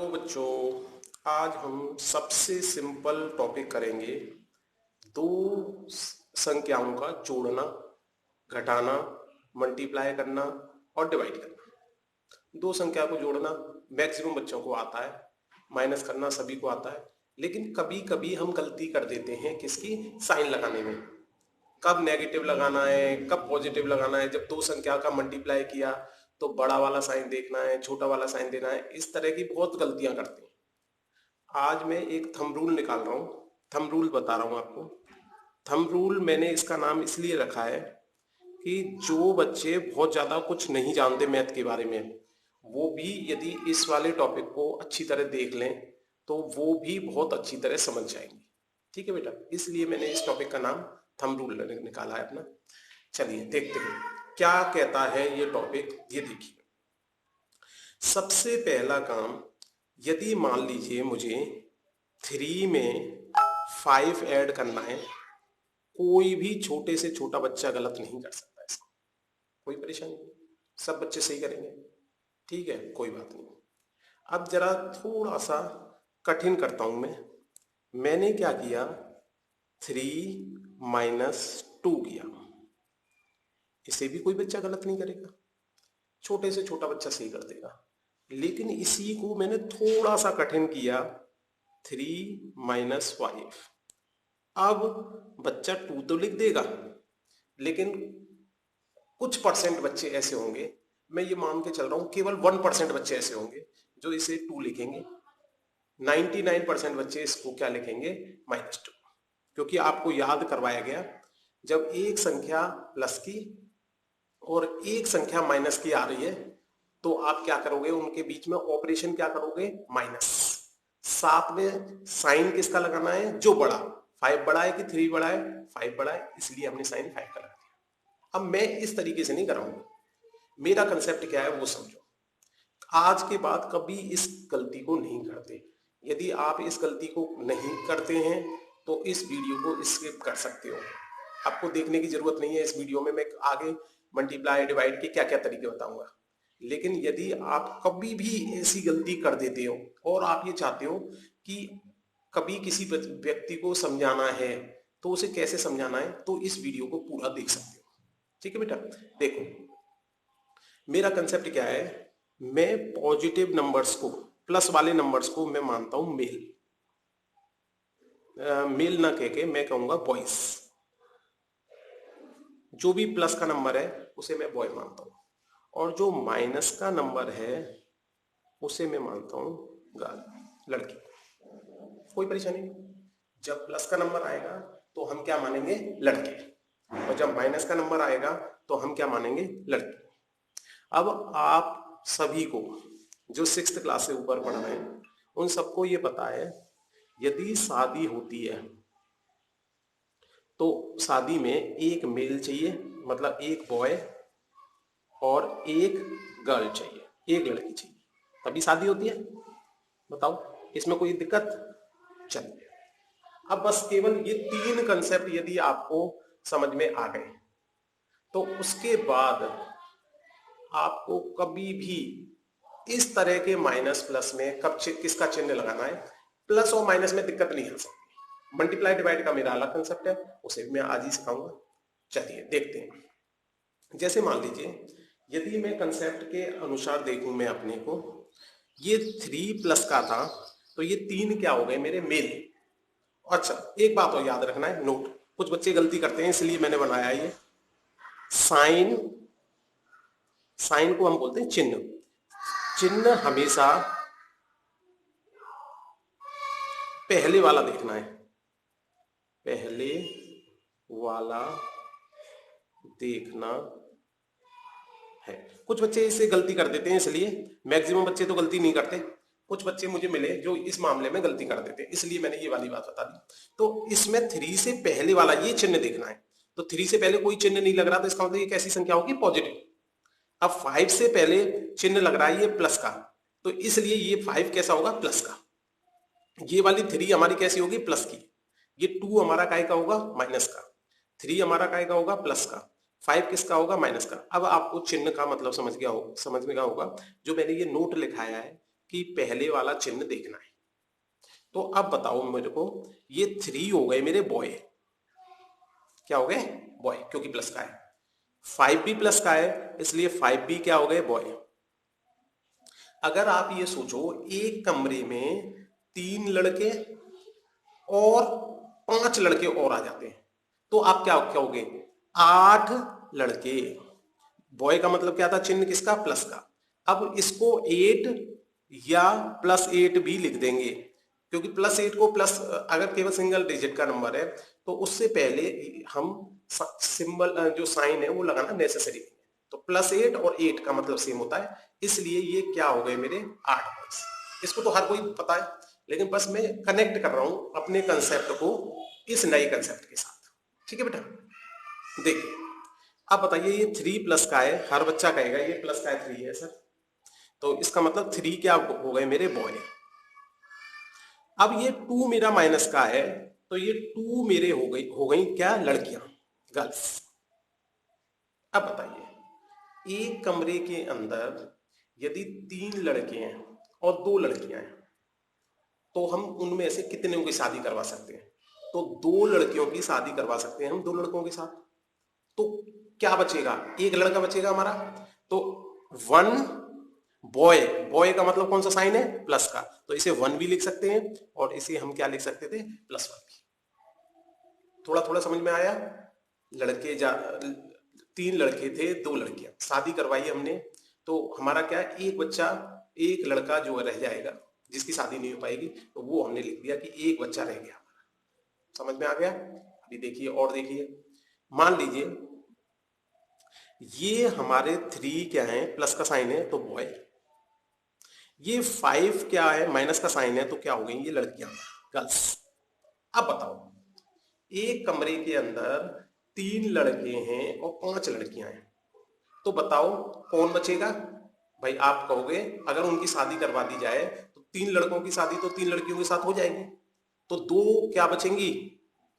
Hello बच्चों, आज हम सबसे सिंपल टॉपिक करेंगे। दो संख्याओं का जोड़ना, घटाना, मल्टीप्लाई करना और डिवाइड करना। दो संख्या को जोड़ना मैक्सिमम बच्चों को आता है, माइनस करना सभी को आता है, लेकिन कभी कभी हम गलती कर देते हैं किसकी, साइन लगाने में। कब नेगेटिव लगाना है, कब पॉजिटिव लगाना है। जब दो संख्या का मल्टीप्लाई किया तो बड़ा वाला साइन देखना है, छोटा वाला साइन देना है। इस तरह की बहुत गलतियां करते हैं। आज मैं एक थंब रूल निकाल रहा हूँ, थंब रूल बता रहा हूँ आपको। थंब रूल मैंने इसका नाम इसलिए रखा है कि जो बच्चे बहुत ज़्यादा कुछ नहीं जानते मैथ के बारे में, वो भी यदि इस वाले टॉपिक को अच्छी तरह देख लें तो वो भी बहुत अच्छी तरह समझ जाएंगे। ठीक है बेटा, इसलिए मैंने इस टॉपिक का नाम थंब रूल निकाला है अपना। चलिए देखते हैं क्या कहता है ये टॉपिक। ये देखिए, सबसे पहला काम, यदि मान लीजिए मुझे 3 में 5 ऐड करना है, कोई भी छोटे से छोटा बच्चा गलत नहीं कर सकता इसको, कोई परेशानी नहीं, सब बच्चे सही करेंगे। ठीक है, कोई बात नहीं। अब जरा थोड़ा सा कठिन करता हूं मैंने क्या किया, 3 - 2 किया। इसे भी कोई बच्चा गलत नहीं करेगा, छोटे से छोटा बच्चा सही कर देगा। लेकिन इसी को मैंने थोड़ा सा कठिन किया, 3 - 5। अब बच्चा 2 तो लिख देगा, लेकिन कुछ परसेंट बच्चे ऐसे होंगे, मैं ये मान के चल रहा हूं केवल 1% बच्चे ऐसे होंगे जो इसे 2 लिखेंगे। 99% बच्चे इसको क्या लिखेंगे, -2। क्योंकि आपको याद करवाया गया, जब एक संख्या प्लस की और एक संख्या माइनस की आ रही है तो आप क्या करोगे, उनके बीच में ऑपरेशन क्या करोगे, माइनस। साथ में साइन किसका लगाना है, जो बड़ा। 5 बड़ा है कि 3 बड़ा है, 5 बड़ा है, इसलिए हमने साइन 5 का लगा दिया। अब मैं इस तरीके से नहीं कराऊंगा, मेरा कंसेप्ट क्या है वो समझो। आज के बाद कभी इस गलती को नहीं करते। यदि आप इस गलती को नहीं करते हैं तो इस वीडियो को स्किप कर सकते हो, आपको देखने की जरूरत नहीं है। इस वीडियो में मैं आगे मल्टीप्लाई डिवाइड के क्या क्या तरीके बताऊंगा। लेकिन यदि आप कभी भी ऐसी गलती कर देते हो और आप ये चाहते हो कि कभी किसी व्यक्ति को समझाना है तो उसे कैसे समझाना है, तो इस वीडियो को पूरा देख सकते हो। ठीक है बेटा, देखो मेरा कंसेप्ट क्या है। मैं पॉजिटिव नंबर्स को, प्लस वाले नंबर्स को मैं मानता हूं मेल। मेल ना कह के मैं कहूंगा बॉयज। जो भी प्लस का नंबर है उसे मैं बॉय मानता हूं, और जो माइनस का नंबर है उसे मैं मानता हूं गर्ल, लड़की। कोई परेशानी नहीं। जब प्लस का नंबर आएगा तो हम क्या मानेंगे, लड़के, और जब माइनस का नंबर आएगा तो हम क्या मानेंगे, लड़की। अब आप सभी को जो 6th क्लास से ऊपर पढ़ रहे हैं उन सबको ये पता है, यदि शादी होती है तो शादी में एक मेल चाहिए, मतलब एक बॉय, और एक गर्ल चाहिए, एक लड़की चाहिए, तभी शादी होती है। बताओ, इसमें कोई दिक्कत? चलिए, अब बस केवल ये 3 कंसेप्ट यदि आपको समझ में आ गए तो उसके बाद आपको कभी भी इस तरह के माइनस प्लस में कब किसका चिन्ह लगाना है, प्लस और माइनस में दिक्कत नहीं आ सकती। मल्टीप्लाई डिवाइड का मेरा अलग कंसेप्ट है, उसे मैं आज ही सिखाऊंगा। चलिए देखते हैं। जैसे मान लीजिए, यदि मैं कंसेप्ट के अनुसार देखूं मैं अपने को, ये 3 प्लस का था तो ये 3 क्या हो गए मेरे, मेल। अच्छा, एक बात और याद रखना है, नोट, कुछ बच्चे गलती करते हैं इसलिए मैंने बनाया ये साइन। साइन को हम बोलते हैं चिन्ह। चिन्ह हमेशा पहले वाला देखना है, पहले वाला देखना है। कुछ बच्चे इससे गलती कर देते हैं, इसलिए मैक्सिमम बच्चे तो गलती नहीं करते, कुछ बच्चे मुझे मिले जो इस मामले में गलती कर देते हैं, इसलिए मैंने ये वाली बात बता दी। तो इसमें 3 से पहले वाला ये चिन्ह देखना है। तो 3 से पहले कोई चिन्ह नहीं लग रहा तो इसका मतलब ये कैसी संख्या होगी, पॉजिटिव। अब 5 से पहले चिन्ह लग रहा है ये प्लस का, तो इसलिए ये 5 कैसा होगा, प्लस का। ये वाली 3 हमारी कैसी होगी, प्लस की। ये 2 हमारा काय का होगा, माइनस का। 3 हमारा काय का होगा, प्लस का। 5 किसका होगा, माइनस का। अब आपको चिन्ह का मतलब समझ में गया होगा। जो मैंने ये नोट लिखाया है कि पहले वाला चिन्ह देखना है। तो अब बताओ मेरे को, ये 3 हो गए मेरे बॉय, क्या हो गए बॉय, क्योंकि प्लस का है। 5 भी प्लस का है, इसलिए 5 भी क्या हो गए बॉय। अगर आप ये सोचो एक कमरे में 3 लड़के और 5 लड़के और आ जाते हैं, तो आप क्या कहोगे, 8 लड़के। बॉय का मतलब क्या था, चिन्ह किसका, प्लस का। अब इसको 8 या +8 भी लिख देंगे, क्योंकि +8 को प्लस, अगर केवल सिंगल डिजिट का नंबर है तो उससे पहले हम सिंबल जो साइन है वो लगाना नेसेसरी नहीं है। तो +8 और 8 का मतलब सेम होता है, इसलिए ये क्या हो गए मेरे 8 बॉयज। इसको तो हर कोई पता है, लेकिन बस मैं कनेक्ट कर रहा हूं अपने कंसेप्ट को इस नए कंसेप्ट के साथ। ठीक है बेटा, देखिए अब बताइए, ये 3 प्लस का है, हर बच्चा कहेगा ये प्लस का है, 3 है सर, तो इसका मतलब 3 क्या हो गए मेरे बॉय। अब ये 2 मेरा माइनस का है, तो ये 2 मेरे हो गई क्या, लड़कियां, गर्ल्स। अब बताइए, एक कमरे के अंदर यदि 3 लड़के हैं और 2 लड़कियां हैं, तो हम उनमें से कितने की शादी करवा सकते हैं, तो 2 लड़कियों की शादी करवा सकते हैं हम 2 लड़कों के साथ। तो क्या बचेगा, एक लड़का बचेगा हमारा, तो 1 बॉय, बॉय का मतलब कौन सा साइन है, प्लस का, तो इसे 1 भी लिख सकते हैं और इसे हम क्या लिख सकते थे, +1 भी। थोड़ा थोड़ा समझ में आया। लड़के 3 लड़के थे, 2 लड़कियां, शादी करवाई हमने, तो हमारा क्या है, एक बच्चा, एक लड़का जो रह जाएगा जिसकी शादी नहीं हो पाएगी, तो वो हमने लिख दिया कि एक बच्चा रह गया। समझ में आ गया। अभी देखिए और देखिए, मान लीजिए ये हमारे 3 क्या है, प्लस का साइन है तो बॉय, ये 5 क्या है, माइनस का साइन है, तो क्या हो गई ये लड़कियां, गर्ल्स। अब बताओ, एक कमरे के अंदर 3 लड़के हैं और 5 लड़कियां हैं, तो बताओ कौन बचेगा। भाई आप कहोगे अगर उनकी शादी करवा दी जाए तो 3 लड़कों की शादी तो 3 लड़कियों के साथ हो जाएगी, तो 2 क्या बचेंगी,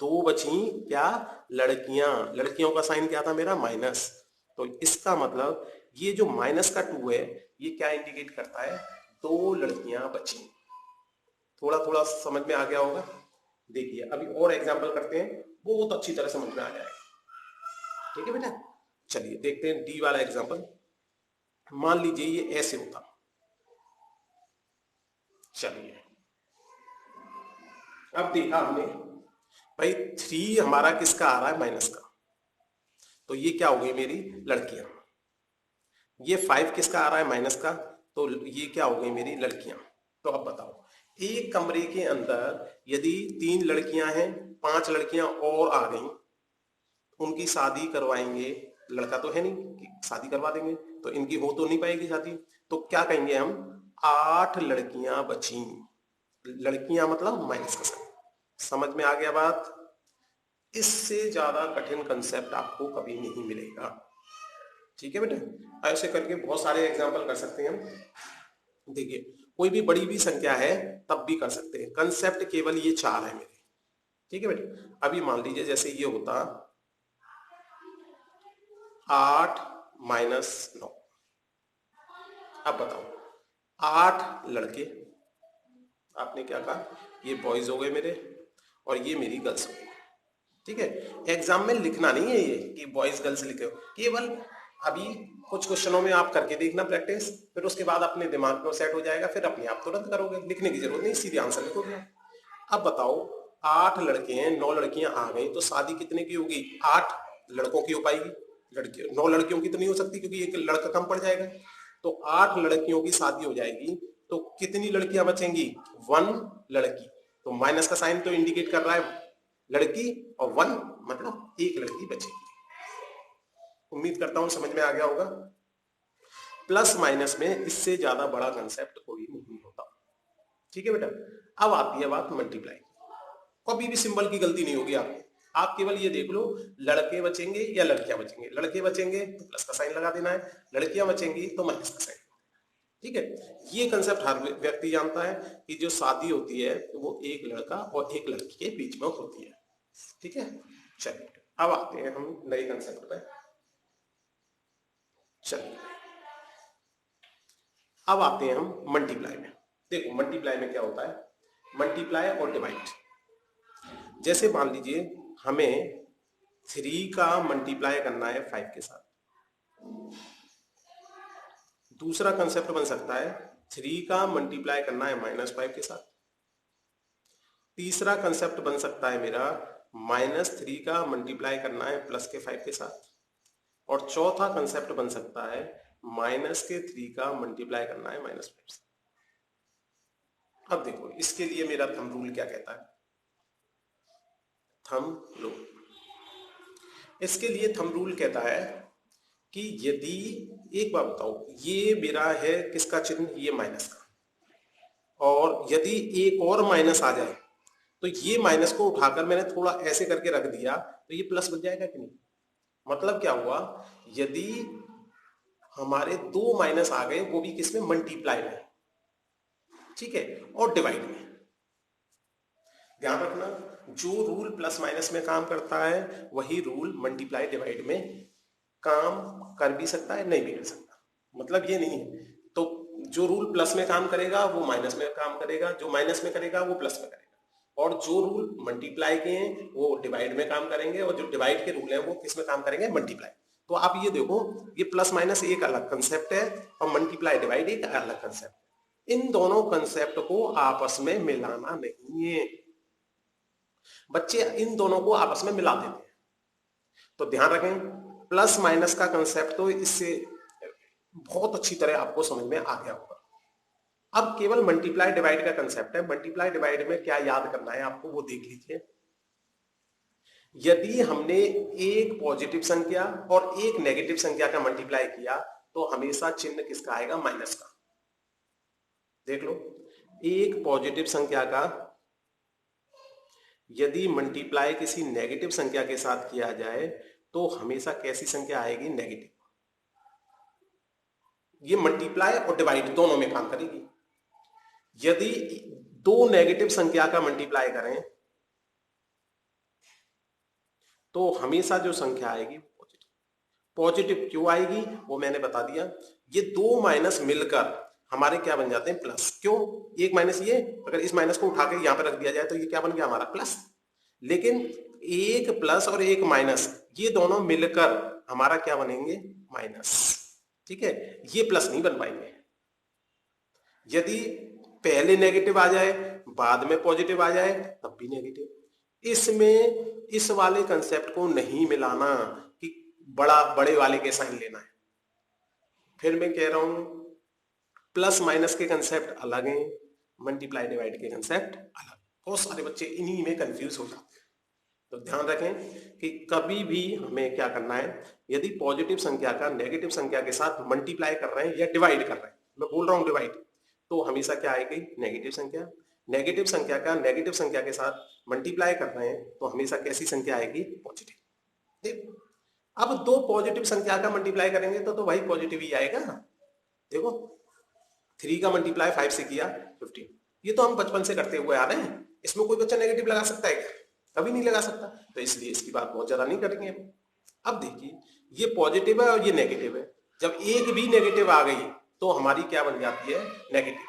2 बची क्या, लड़कियां। लड़कियों का साइन क्या था मेरा, माइनस, तो इसका मतलब ये जो माइनस का 2 है, ये क्या इंडिकेट करता है, 2 लड़कियां बची। थोड़ा थोड़ा समझ में आ गया होगा। देखिए अभी और एग्जाम्पल करते हैं, बहुत अच्छी तरह समझ में आ जाएगा। ठीक है बेटा, चलिए देखते हैं डी वाला एग्जाम्पल। मान लीजिए ये ऐसे होता, चलिए अब देखा हमने, भाई 3 हमारा किसका आ रहा है, माइनस का, तो ये क्या हो गई मेरी लड़कियां। ये 5 किसका आ रहा है, माइनस का, तो ये क्या हो गई मेरी लड़कियां। तो अब बताओ, एक कमरे के अंदर यदि 3 लड़कियां हैं, 5 लड़कियां और आ गई, उनकी शादी करवाएंगे, लड़का तो है नहीं कि शादी करवा देंगे, तो इनकी हो तो नहीं पाएगी शादी, तो क्या कहेंगे हम, 8 लड़कियां बची। लड़कियां मतलब माइनस का साइन। समझ में आ गया बात। इससे ज्यादा कठिन कंसेप्ट आपको कभी नहीं मिलेगा। ठीक है बेटा, ऐसे करके बहुत सारे एग्जाम्पल कर सकते हैं हम। देखिए कोई भी बड़ी भी संख्या है तब भी कर सकते हैं, कंसेप्ट केवल ये 4 है मेरे। ठीक है बेटा, अभी मान लीजिए जैसे ये होता 8 - 9। अब बताओ, 8 लड़के, आपने क्या कहा, ये बॉयज हो गए मेरे और ये मेरी गर्ल्स हो गई। ठीक है, एग्जाम में लिखना नहीं है ये कि बॉयज गर्ल्स लिखे हो, केवल अभी कुछ क्वेश्चनों में आप करके देखना प्रैक्टिस, फिर उसके बाद अपने दिमाग में सेट हो जाएगा, फिर अपने आप तुरंत करोगे, लिखने की जरूरत नहीं, सीधे आंसर लिखोगे। अब बताओ, 8 लड़के हैं, 9 लड़कियां आ गई, तो शादी कितने की होगी, 8 लड़कों की हो पाएगी, लड़की 9 लड़कियों की तो नहीं हो सकती क्योंकि एक लड़का कम पड़ जाएगा, तो 8 लड़कियों की शादी हो जाएगी, तो कितनी लड़कियां बचेंगी, 1 लड़की। तो माइनस का साइन तो इंडिकेट कर रहा है लड़की, और 1 मतलब एक लड़की बचेगी। उम्मीद करता हूं समझ में आ गया होगा। प्लस माइनस में इससे ज्यादा बड़ा कंसेप्ट कोई नहीं होता। ठीक है बेटा, अब आती है बात मल्टीप्लाई। कभी भी सिंबल की गलती नहीं होगी आपकी, आप केवल ये देख लो लड़के बचेंगे या लड़कियां बचेंगे, लड़के बचेंगे तो प्लस का साइन लगा देना है, लड़कियां बचेंगी तो माइनस का साइन। ठीक है, ये कंसेप्ट हर व्यक्ति जानता है कि जो शादी होती है वो एक लड़का और एक लड़की के बीच में होती है। ठीक है, चलिए अब आते हैं हम नए कंसेप्ट पे। चलिए अब आते हैं हम मल्टीप्लाई में। देखो मल्टीप्लाई में क्या होता है, मल्टीप्लाई और डिवाइड। जैसे मान लीजिए हमें 3 का मल्टीप्लाई करना है 5 के साथ। दूसरा कंसेप्ट बन सकता है 3 का मल्टीप्लाई करना है -5 के साथ। तीसरा कंसेप्ट बन सकता है मेरा -3 का मल्टीप्लाई करना है +5 के साथ। और चौथा कंसेप्ट बन सकता है -3 का मल्टीप्लाई करना है -5 से। अब देखो इसके लिए मेरा थंब रूल क्या कहता है, थंब रूल, इसके लिए थंब रूल कहता है कि यदि, एक बात बताओ, ये मेरा है किसका चिन्ह, ये माइनस का, और यदि एक और माइनस आ जाए तो ये माइनस को उठाकर मैंने थोड़ा ऐसे करके रख दिया तो ये प्लस बन जाएगा कि नहीं। मतलब क्या हुआ, यदि हमारे 2 माइनस आ गए वो भी किसमें, मल्टीप्लाई में, ठीक है, और डिवाइड में। ध्यान रखना जो रूल प्लस माइनस में काम करता है वही रूल मल्टीप्लाई डिवाइड में काम कर भी सकता है, नहीं भी कर सकता। मतलब ये नहीं है तो जो रूल प्लस में काम करेगा वो माइनस में काम करेगा, जो माइनस में करेगा वो प्लस में करेगा, और जो रूल मल्टीप्लाई के हैं वो डिवाइड में काम करेंगे, और जो डिवाइड के रूल हैं वो किस में काम करेंगे, मल्टीप्लाई। तो आप ये देखो, ये प्लस माइनस एक अलग कंसेप्ट है और मल्टीप्लाई डिवाइड एक अलग कंसेप्ट है। इन दोनों कंसेप्ट को आपस में मिलाना नहीं है। बच्चे इन दोनों को आपस में मिला देते हैं। तो ध्यान रखें, प्लस माइनस का कंसेप्ट तो इससे बहुत अच्छी तरह आपको समझ में आ गया होगा। अब केवल मल्टीप्लाई डिवाइड का कंसेप्ट है। मल्टीप्लाई डिवाइड में क्या याद करना है आपको वो देख लीजिए। यदि हमने एक पॉजिटिव संख्या और एक नेगेटिव संख्या का मल्टीप्लाई किया तो हमेशा चिन्ह किसका आएगा, माइनस का। देख लो, एक पॉजिटिव संख्या का यदि मल्टीप्लाई किसी नेगेटिव संख्या के साथ किया जाए तो हमेशा कैसी संख्या आएगी, नेगेटिव। ये मल्टीप्लाई और डिवाइड दोनों में काम करेगी। यदि 2 नेगेटिव संख्या का मल्टीप्लाई करें तो हमेशा जो संख्या आएगी पॉजिटिव। पॉजिटिव क्यों आएगी वो मैंने बता दिया। ये 2 माइनस मिलकर हमारे क्या बन जाते हैं, प्लस। क्यों, एक माइनस ये, अगर इस माइनस को उठा के यहां पर रख दिया जाए तो ये क्या बन गया हमारा, प्लस। लेकिन एक प्लस और एक माइनस ये दोनों मिलकर हमारा क्या बनेंगे, माइनस। ठीक है, ये प्लस नहीं बन पाएंगे। यदि पहले नेगेटिव आ जाए बाद में पॉजिटिव आ जाए तब भी नेगेटिव। इसमें इस वाले कंसेप्ट को नहीं मिलाना कि बड़े वाले के साइन लेना है। फिर मैं कह रहा हूं प्लस माइनस के कंसेप्ट अलग हैं, मल्टीप्लाई डिवाइड के कंसेप्ट अलग। बहुत सारे बच्चे इन्हीं में कंफ्यूज हो जाते हैं। तो ध्यान रखें कि कभी भी हमें क्या करना है, यदि पॉजिटिव संख्या का नेगेटिव संख्या के साथ मल्टीप्लाई कर रहे हैं या डिवाइड कर रहे हैं, मैं बोल रहा हूं डिवाइड, तो हमेशा क्या आएगी, नेगेटिव संख्या। नेगेटिव संख्या का नेगेटिव संख्या के साथ मल्टीप्लाई कर रहे हैं तो हमेशा कैसी संख्या आएगी, पॉजिटिव। देखो, अब 2 पॉजिटिव संख्या का मल्टीप्लाई करेंगे तो भाई पॉजिटिव ही आएगा। देखो 3 का मल्टीप्लाई 5 से किया 15, ये तो हम बचपन से करते हुए आ रहे हैं। इसमें कोई बच्चा नेगेटिव लगा सकता है क्या, कभी नहीं लगा सकता। तो इसलिए इसकी बात बहुत ज्यादा नहीं करेंगे हम। अब देखिए, ये पॉजिटिव है और ये नेगेटिव है। जब एक भी नेगेटिव आ गई तो हमारी क्या बन जाती है, नेगेटिव।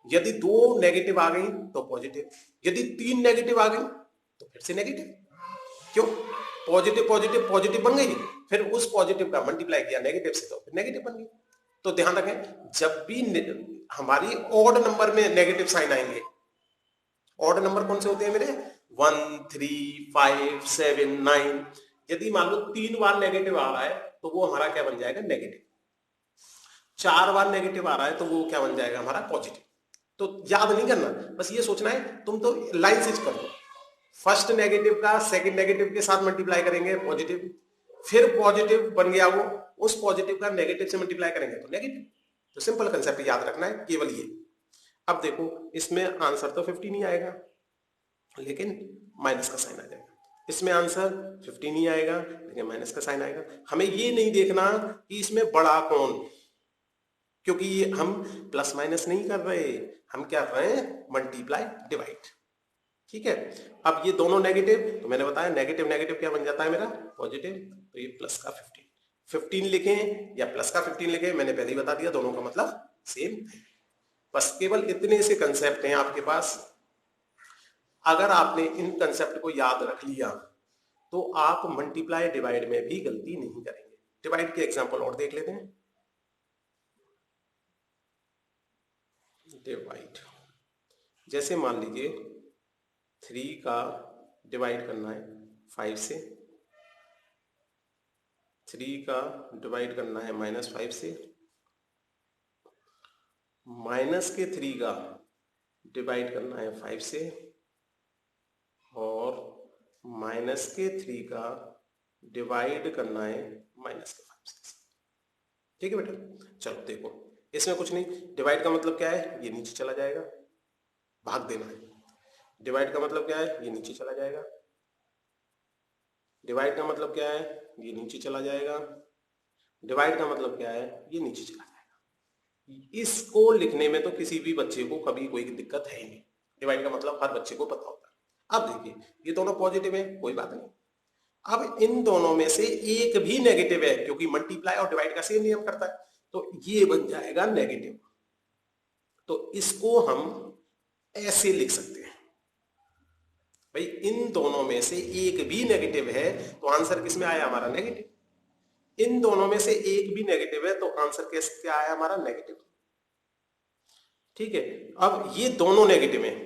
यदि 2 नेगेटिव आ गई तो पॉजिटिव, यदि 3 नेगेटिव आ गई तो फिर से नेगेटिव। क्यों, पॉजिटिव पॉजिटिव पॉजिटिव बन गई, फिर उस पॉजिटिव का मल्टीप्लाई किया नेगेटिव से तो फिर नेगेटिव बन गई। तो ध्यान रखें, जब भी हमारी ऑड नंबर में नेगेटिव साइन आएंगे, ऑड नंबर कौन से होते हैं मेरे, 1 3 5 7 9, यदि मान लो 3 बार नेगेटिव आ रहा है तो वो हमारा क्या बन जाएगा, नेगेटिव। 4 बार नेगेटिव आ रहा है तो वो क्या बन जाएगा, हमारा पॉजिटिव। तो याद नहीं करना, बस ये सोचना है, तुम तो लाइन से कर दो। फर्स्ट नेगेटिव का सेकंड नेगेटिव के साथ मल्टीप्लाई करेंगे, पॉजिटिव। फिर पॉजिटिव बन गया वो, उस पॉजिटिव का नेगेटिव से मल्टीप्लाई करेंगे तो नेगेटिव। तो सिंपल कंसेप्ट याद रखना है, केवल ये। अब देखो, इसमें आंसर तो 50 नहीं आएगा लेकिन माइनस का साइन आ जाएगा। इसमें आंसर 50 नहीं आएगा लेकिन माइनस का साइन आएगा। हमें ये नहीं देखना कि इसमें बड़ा कौन, क्योंकि हम प्लस माइनस नहीं कर रहे, हम क्या कर रहे हैं, मल्टीप्लाई डिवाइड। ठीक है, अब ये दोनों नेगेटिव, तो मैंने बताया नेगेटिव नेगेटिव क्या बन जाता है मेरा, पॉजिटिव। तो ये प्लस का 15 लिखें या प्लस का 15 लिखें, मैंने पहले ही बता दिया दोनों का मतलब सेम है। बस केवल इतने से कंसेप्ट हैं आपके पास। अगर आपने इन कंसेप्ट को याद रख लिया तो आप मल्टीप्लाई डिवाइड में भी गलती नहीं करेंगे। डिवाइड के एग्जांपल और देख लेते हैं। डिवाइड, जैसे मान लीजिए 3 का डिवाइड करना है 5 से, 3 का डिवाइड करना है -5 से, माइनस के 3 का डिवाइड करना है 5 से, और माइनस के 3 का डिवाइड करना है माइनस के 5 से। ठीक है बेटा, चलो देखो इसमें कुछ नहीं। डिवाइड का मतलब क्या है, ये नीचे चला जाएगा, भाग देना है। डिवाइड का मतलब क्या है, ये नीचे चला जाएगा। डिवाइड का मतलब क्या है, ये नीचे चला जाएगा। डिवाइड का मतलब क्या है, ये नीचे चला जाएगा। इसको लिखने में तो किसी भी बच्चे को कभी कोई दिक्कत है ही नहीं। डिवाइड का मतलब हर बच्चे को पता होता है। अब देखिए ये दोनों पॉजिटिव है, कोई बात नहीं। अब इन दोनों में से एक भी नेगेटिव है, क्योंकि मल्टीप्लाई और डिवाइड का सेम नियम करता है, तो ये बन जाएगा नेगेटिव। तो इसको हम ऐसे लिख सकते हैं, भाई इन दोनों में से एक भी नेगेटिव है तो आंसर किस में आया हमारा, नेगेटिव। इन दोनों में से एक भी नेगेटिव है तो आंसर क्या आया हमारा, नेगेटिव। ठीक है, अब ये दोनों नेगेटिव हैं।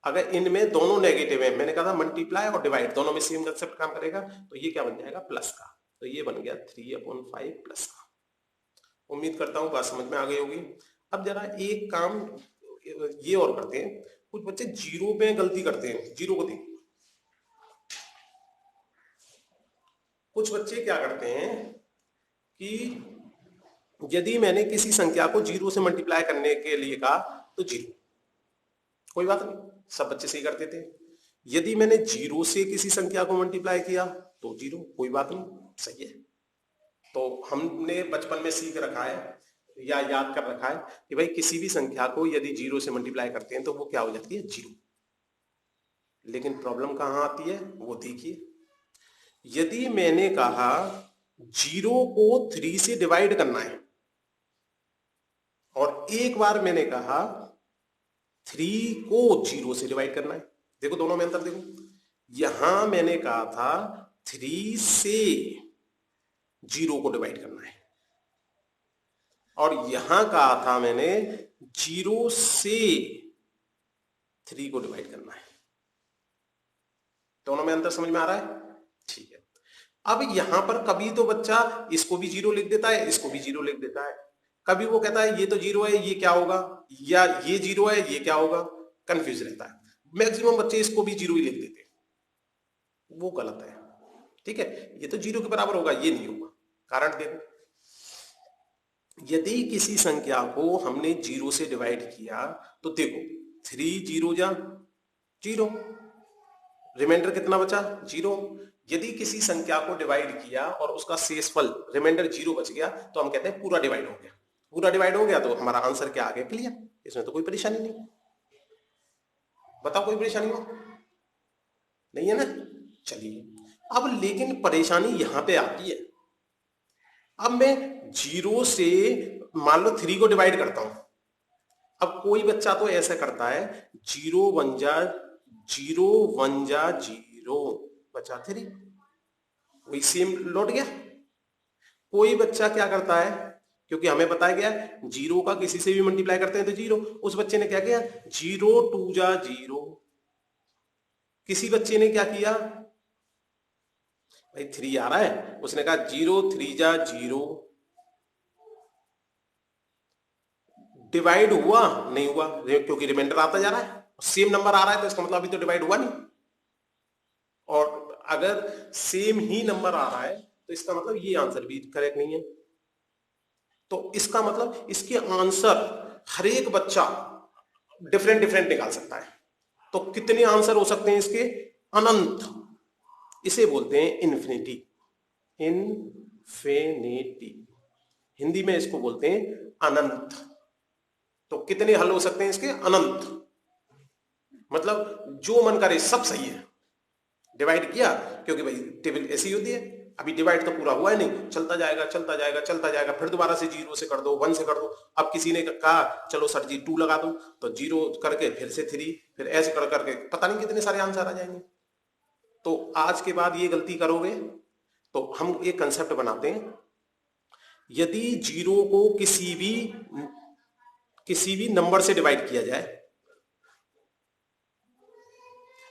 अगर इनमें दोनों नेगेटिव है, मैंने कहा था मल्टीप्लाई और डिवाइड दोनों में सेम कंसेप्ट काम करेगा, तो ये क्या बन जाएगा, प्लस का। तो ये बन गया 3/5 प्लस का। उम्मीद करता हूं बात समझ में आ गई होगी। अब जरा एक काम ये और करते हैं, कुछ बच्चे जीरो पे गलती करते हैं। जीरो को देखिए, कुछ बच्चे क्या करते हैं कि यदि मैंने किसी संख्या को जीरो से मल्टीप्लाई करने के लिए कहा तो जीरो, कोई बात नहीं, सब बच्चे सही करते थे। यदि मैंने जीरो से किसी संख्या को मल्टीप्लाई किया तो जीरो, कोई बात नहीं, सही है। तो हमने बचपन में सीख रखा है या याद कर रखा है कि भाई किसी भी संख्या को यदि जीरो से मल्टीप्लाई करते हैं तो वो क्या हो जाती है, जीरो। लेकिन प्रॉब्लम कहां आती है वो देखिए। यदि मैंने कहा जीरो को 3 से डिवाइड करना है, और एक बार मैंने कहा 3 को जीरो से डिवाइड करना है, देखो दोनों में अंतर देखो। यहां मैंने कहा था 3 से जीरो को डिवाइड करना है, और यहां कहा था मैंने जीरो से 3 को डिवाइड करना है। दोनों में अंतर समझ में आ रहा है, ठीक है। अब यहां पर कभी तो बच्चा इसको भी जीरो लिख देता है, इसको भी जीरो लिख देता है। कभी वो कहता है ये तो जीरो है, ये क्या होगा, या ये जीरो है, ये क्या होगा, कंफ्यूज रहता है। मैक्सिमम बच्चे इसको भी जीरो ही लिख देते हैं, वो गलत है। ठीक है, ये तो जीरो के बराबर होगा, ये नहीं होगा। कारण देखो, यदि किसी संख्या को हमने जीरो से डिवाइड किया तो देखो 3 जीरो जा जीरो, रिमाइंडर कितना बचा, जीरो। यदि किसी संख्या को डिवाइड किया और उसका शेषफल रिमाइंडर जीरो बच गया तो हम कहते हैं पूरा डिवाइड हो गया। पूरा डिवाइड हो गया तो हमारा आंसर क्या आ गया, क्लियर। इसमें तो कोई परेशानी नहीं। बताओ कोई परेशानी हो, नहीं है ना। चलिए, अब लेकिन परेशानी यहां पे आती है। अब मैं जीरो से मान लो 3 को डिवाइड करता हूं। अब कोई बच्चा तो ऐसा करता है, जीरो वन जा जीरो बचा 3, वही सेम लौट गया। कोई बच्चा क्या करता है, क्योंकि हमें बताया गया है जीरो का किसी से भी मल्टीप्लाई करते हैं तो जीरो, उस बच्चे ने क्या किया, जीरो टू जा जीरो। किसी बच्चे ने क्या किया, भाई 3 आ रहा है, उसने कहा जीरो 3 जा जीरो। डिवाइड हुआ नहीं हुआ, क्योंकि रिमाइंडर आता जा रहा है, सेम नंबर आ रहा है, तो इसका मतलब अभी तो डिवाइड हुआ नहीं। और अगर सेम ही नंबर आ रहा है तो इसका मतलब ये आंसर भी करेक्ट नहीं है। तो इसका मतलब इसके आंसर हर एक बच्चा डिफरेंट डिफरेंट निकाल सकता है। तो कितने आंसर हो सकते हैं इसके, अनंत। इसे बोलते हैं इन्फिनिटी। इन्फिनिटी, हिंदी में इसको बोलते हैं अनंत। तो कितने हल हो सकते हैं इसके, अनंत। मतलब जो मन करे सब सही है। डिवाइड किया, क्योंकि भाई टेबल ऐसी होती है, अभी डिवाइड तो पूरा हुआ है नहीं, चलता जाएगा चलता जाएगा चलता जाएगा, फिर दोबारा से 0 से कर दो, 1 से कर दो। अब किसी ने कहा चलो सर जी 2 लगा दो, तो 0 करके फिर से 3, फिर ऐसे कर करके पता नहीं कितने सारे आंसर आ जाएंगे। तो आज के बाद ये गलती करोगे तो हम एक कंसेप्ट बनाते हैं, यदि 0 को किसी भी नंबर से डिवाइड किया जाए,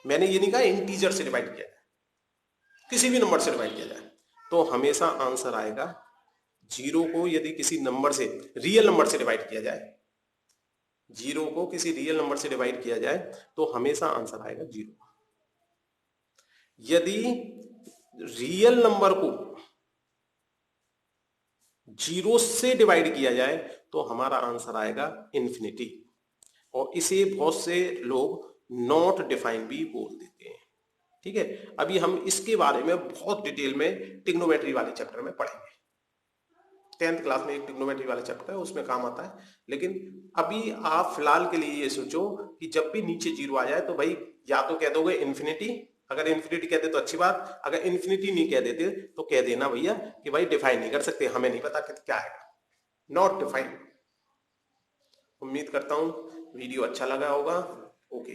मैंने ये नहीं कहा इंटीजर से डिवाइड किया जाए, किसी भी नंबर से डिवाइड किया जाए, तो हमेशा आंसर आएगा 0 को यदि किसी नंबर से, रियल नंबर से डिवाइड किया जाए, 0 को किसी रियल नंबर से डिवाइड किया जाए तो हमेशा आंसर आएगा 0। यदि रियल नंबर को 0 से डिवाइड किया जाए तो हमारा आंसर आएगा इन्फिनिटी, और इसे बहुत से लोग नॉट डिफाइन भी बोल देते हैं। ठीक है, अभी हम इसके बारे में बहुत डिटेल में ट्रिग्नोमेट्री वाले चैप्टर में पढ़ेंगे। 10th क्लास में एक ट्रिग्नोमेट्री वाला चैप्टर है, उसमें काम आता है। लेकिन अभी आप फिलहाल के लिए ये सोचो कि जब भी नीचे 0 आ जाए तो भाई या तो कह दोगे इन्फिनिटी, अगर इन्फिनिटी कहते तो अच्छी बात, अगर इन्फिनिटी नहीं कह देते तो कह देना भैया कि भाई डिफाइन नहीं कर सकते, हमें नहीं पता कि क्या आएगा, नॉट डिफाइन। उम्मीद करता हूं वीडियो अच्छा लगा होगा। ओके।